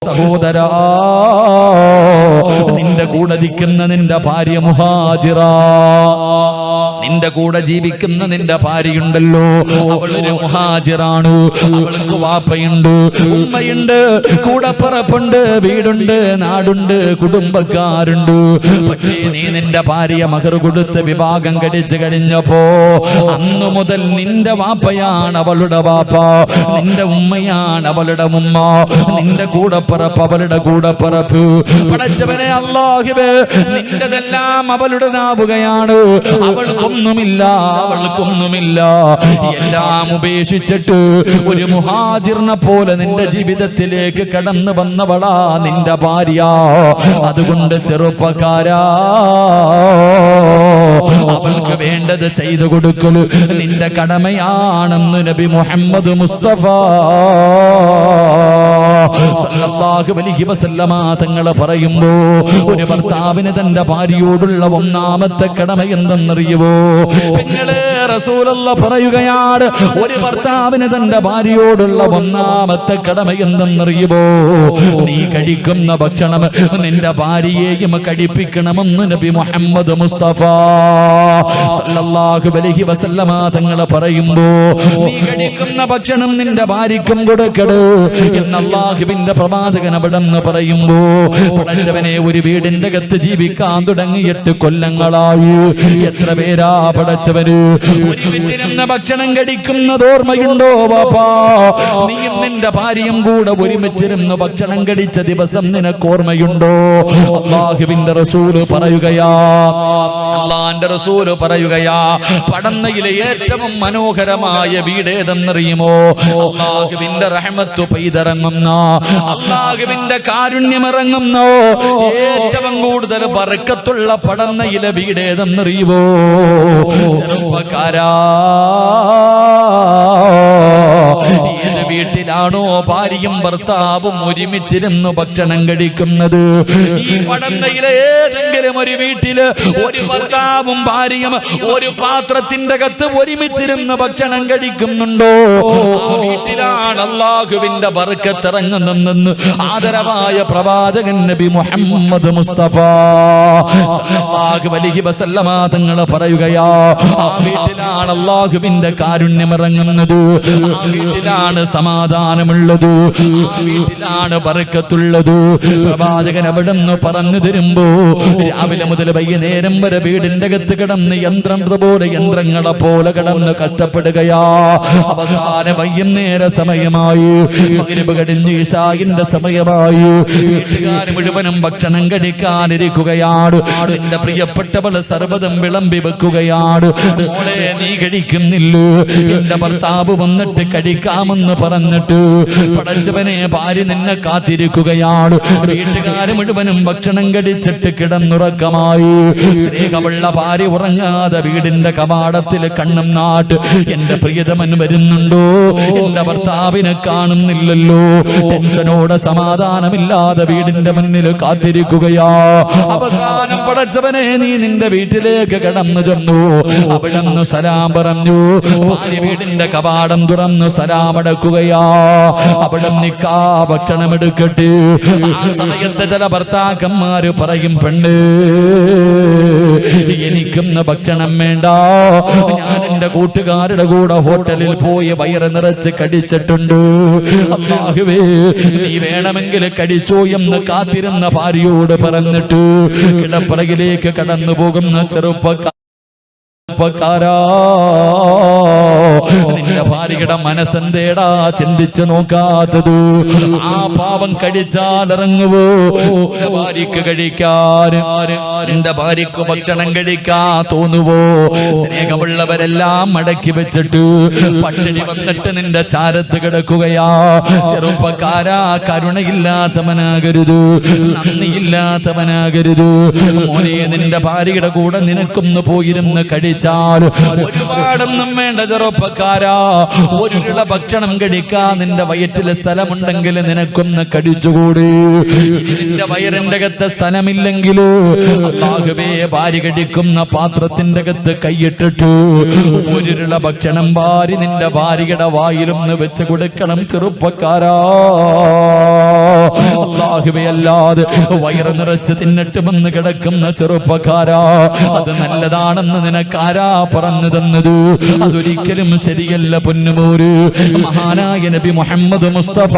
സഹോദരാ, നിന്റെ കൂടെ നിൽക്കുന്ന നിന്റെ ഭാര്യ മുഹാജിറ, നിന്റെ കൂടെ ജീവിക്കുന്ന നിന്റെ ഭാര്യയുണ്ടല്ലോ, അവളൊരു മുഹാജിറാണ്. അവൾക്ക് വാപ്പയുണ്ട്, ഉമ്മയുണ്ട്, കൂടപ്പറപ്പുണ്ട്, വീടുണ്ട്, നാടുണ്ട്, കുടുംബക്കാരുണ്ട്. പക്ഷേ നീ നിന്റെ ഭാര്യ മഹർ കൊടുത്ത് വിവാഹം കഴിച്ചു കഴിഞ്ഞപ്പോ അന്നു മുതൽ നിന്റെ വാപ്പയാണ് അവളുടെ വാപ്പ, നിന്റെ ഉമ്മയാണ് അവളുടെ ഉമ്മ, നിന്റെ കൂടപ്പറപ്പ് അവളുടെ കൂടപ്പറപ്പ്. പടച്ചവനെ അല്ലാഹുവേ, നിന്റെതെല്ലാം അവളുടേതാവുകയാണ്. അവൾക്കൊന്നുമില്ല, അവൾക്കൊന്നുമില്ല. എല്ലാം ഉപേക്ഷിച്ചിട്ട് ഒരു മുഹാജിറിനെ പോലെ നിന്റെ ജീവിതത്തിലേക്ക് കടന്നു വന്നവളാ നിന്റെ ഭാര്യ. അതുകൊണ്ട് ചെറുപ്പക്കാരാ, അവൾക്ക് വേണ്ടത് ചെയ്തു കൊടുക്കൽ നിന്റെ കടമയാണെന്ന് നബി മുഹമ്മദ് മുസ്തഫ സല്ലല്ലാഹു അലൈഹി വസല്ലമ തങ്ങൾ പറയുമ്പോ, ഒരു ഭർത്താവിന് തന്റെ ഭാര്യയോടുള്ള ഒന്നാമത്തെ കടമ എന്തെന്നറിയുവോ? പെങ്ങളെ, റസൂലുള്ളാഹി പറയുകയാണ്, ഒരു ഭർത്താവിന് തന്റെ ഭാര്യയോടുള്ള ഒന്നാമത്തെ കടമ എന്തെന്നറിയുവോ? നീ കഴിക്കുന്ന ഭക്ഷണം നിന്റെ ഭാര്യയെയും കഴിപ്പിക്കണമെന്ന് നബി മുഹമ്മദ് മുസ്തഫ സല്ലല്ലാഹു അലൈഹി വസല്ലമ തങ്ങൾ പറയുമ്പോ, നീ കഴിക്കുന്ന ഭക്ഷണം നിന്റെ ഭാര്യയ്ക്കും കൊടുക്കട് എന്ന് അല്ലാഹുവിന്റെ പ്രവാചകൻ അവിടെന്ന് പറയുമ്പോ, പടച്ചവനെ, ഒരു വീടിന്റെ അകത്ത് ജീവിക്കാൻ തുടങ്ങി 8 കൊല്ലങ്ങളായി. എത്ര പേരാ പടച്ചവന് ഒരുമിച്ചിരുന്ന ഭക്ഷണം കഴിക്കുന്നത് ഓർമ്മയുണ്ടോ വാപ്പാ? നീയും നിന്റെ ഭാര്യയും കൂടെ ഒരുമിച്ചിരുന്ന് ഭക്ഷണം കഴിച്ച ദിവസം നിനക്ക് ഓർമ്മയുണ്ടോ? അല്ലാഹുവിന്റെ റസൂല് പറയുകയാ, അല്ലാഹുവിന്റെ റസൂല് പറയുകയാ, പടന്നയിലെ ഏറ്റവും മനോഹരമായ വീട് ഏതെന്നറിയുമോ? അല്ലാഹുവിന്റെ റഹ്മത്ത് പെയ്തിറങ്ങുന്ന, അല്ലാഹുവിന്റെ കാരുണ്യമിറങ്ങുന്ന, ഏറ്റവും കൂടുതൽ ബർക്കത്തുള്ള പടന്നയിലെ വീട് ഏതെന്നറിയുമോ? ചെറുപ്പക്കാരാ, ഏത് വീട്ടിലാണോ ഭാര്യയും ഭർത്താവും ഒരുമിച്ചിരുന്ന് ഭക്ഷണം കഴിക്കുന്നത്, ഈ പടന്നയിലെ ഏതെങ്കിലും ഒരു വീട്ടില് ഒരു ഭർത്താവും ഭാര്യയും ഒരു പാത്രത്തിന്റെ അകത്ത് ഒരുമിച്ചിരുന്ന് ഭക്ഷണം കഴിക്കുന്നുണ്ടോ, ആ വീട്ടിലാണ് അല്ലാഹുവിന്റെ ബർക്കത്ത് ഇറങ്ങുന്നെന്ന് ആദരവായ പ്രവാചകൻ നബി മുഹമ്മദ് മുസ്തഫ സല്ലല്ലാഹു അലൈഹി വസല്ലമ തങ്ങൾ പറയുകയാ, ആ വീട്ടിലാണ് അല്ലാഹുവിന്റെ കാരുണ്യം ഇറങ്ങുന്നത്, ആ വീട്ടിലാണ് സമാധാനമുള്ളത്, ആ വീട്ടിലാണ് ബർക്കത്തുള്ളത്. പ്രവാചകൻ അവിടുന്ന് പറഞ്ഞു തരുമ്പോ, രാവിലെ മുതൽ വൈകുന്നേരം വരെ വീടിന്റെ അകത്ത് കിടന്ന് യന്ത്രങ്ങളെ പോലെ കിടന്ന് കഷ്ടപ്പെടുകയാ. അവസാന വൈകുന്നേര സമയമായി, മഗ്‌രിബ് കഴിഞ്ഞ് ഇശാഇന്റെ സമയമായി, വീട്ടുകാർ മുഴുവനും ഭക്ഷണം കഴിക്കാനിരിക്കുകയാണ്. നിന്റെ പ്രിയപ്പെട്ടവൾ സർവ്വതും വിളമ്പി വെക്കുകയാണ്. മോളെ, നീ കഴിക്കുന്നില്ലോ? എന്റെ ഭർത്താവ് വന്നിട്ട് കഴിക്കാമെന്ന് പറഞ്ഞിട്ട് പടച്ചവനെ, ഭാര്യ നിന്നെ കാത്തിരിക്കുകയാണ്. വീട്ടുകാർ മുഴുവനും ഭക്ഷണം കഴിച്ചിട്ട് കിടന്നുറക്കമായി. സ്നേഹമുള്ള ഭാര്യ ഉറങ്ങാതെ വീടിന്റെ കവാടത്തിൽ കണ്ണും നാട്ട്, എന്റെ പ്രിയതമൻ വരുന്നുണ്ടോ? എന്റെ ഭർത്താവിനെ കാണുന്നില്ലല്ലോ. ടെൻഷനോടെ സമാധാനമില്ലാതെ വീടിന്റെ മുന്നിൽ കാത്തിരിക്കുകയാ. അവസാനം പടച്ചവനെ, നീ നിന്റെ വീട്ടിലേക്ക് കടന്നു ചെന്നു. അവിടെന്ന് സലാം പറഞ്ഞു. ഭാര്യ വീടിന്റെ കവാടം തുറന്നു സലാം അടക്കുകയാ. അവിടെ നിക്കാ ഭക്ഷണം എടുക്കട്ടെ. ആ സമയത്ത് ചില ഭർത്താക്കന്മാര് പറയും, പെണ്ണ്, എനിക്കൊന്ന് ഭക്ഷണം വേണ്ട, ഞാൻ എന്റെ കൂട്ടുകാരുടെ കൂടെ ഹോട്ടലിൽ പോയി വയറ് നിറച്ച് കടിച്ചിട്ടുണ്ട്. അല്ലാഹുവേ, നീ വേണമെങ്കിൽ കടിച്ചോ എന്ന് കാത്തിരുന്ന ഭാര്യയോട് പറഞ്ഞിട്ട് കിടപ്പറയിലേക്ക് കടന്നു പോകുന്ന ചെറുപ്പക്കാരാ, നിന്റെ ഭാര്യയുടെ മനസ്സെന്തേടാ ചിന്തിച്ചു നോക്കാത്തത്? ആ പാവം കഴിച്ചാൽ ഇറങ്ങുവോ ഭാര്യക്ക് കഴിക്കാൻ? നിന്റെ ഭാര്യക്ക് ഭക്ഷണം കഴിക്കാൻ തോന്നുവോ? സ്നേഹമുള്ളവരെല്ലാം മടക്കി വെച്ചിട്ട് പട്ടിണി വന്നിട്ട് നിന്റെ ചാരത്ത് കിടക്കുകയാ. ചെറുപ്പക്കാരാ, കരുണയില്ലാത്തവനാകരുത്, നന്ദിയില്ലാത്തവനാകരുത്. മോനെ, നിന്റെ ഭാര്യയുടെ കൂടെ നിനക്കൊന്ന് പോയിരുന്ന് കഴിച്ചാൽ ഒരുപാടൊന്നും വേണ്ട ചെറുപ്പക്കാരാ. ഒരു കിള ഭക്ഷണം കഴിക്കാൻ നിന്റെ വയറ്റിലെ സ്ഥലമുണ്ടെങ്കിൽ നിനക്കൊന്ന് കടിച്ചുകൂടി. നിന്റെ വയറിന്റെ അകത്ത് സ്ഥലമില്ലെങ്കിലോ അല്ലാഹുവേ, ഭാര്യ കടിക്കുന്ന പാത്രത്തിന്റെ അകത്ത് കൈയിട്ടിട്ട് ഒരു കിള ഭക്ഷണം ഭാര്യ നിന്റെ ഭാര്യയുടെ വായിലൊന്ന് വെച്ച് കൊടുക്കണം ചെറുപ്പക്കാരാ. അല്ലാഹുവേ, അല്ലാതെ വയറ് നിറച്ച് തിന്നിട്ടുമെന്ന് കിടക്കുന്ന ചെറുപ്പക്കാരാ, അത് നല്ലതാണെന്ന് നിനക്കാരാ പറഞ്ഞു തന്നത്? അതൊരിക്കലും ശരിയല്ല പൊന്നുമോര്. മഹാനായ നബി മുഹമ്മദ് മുസ്തഫ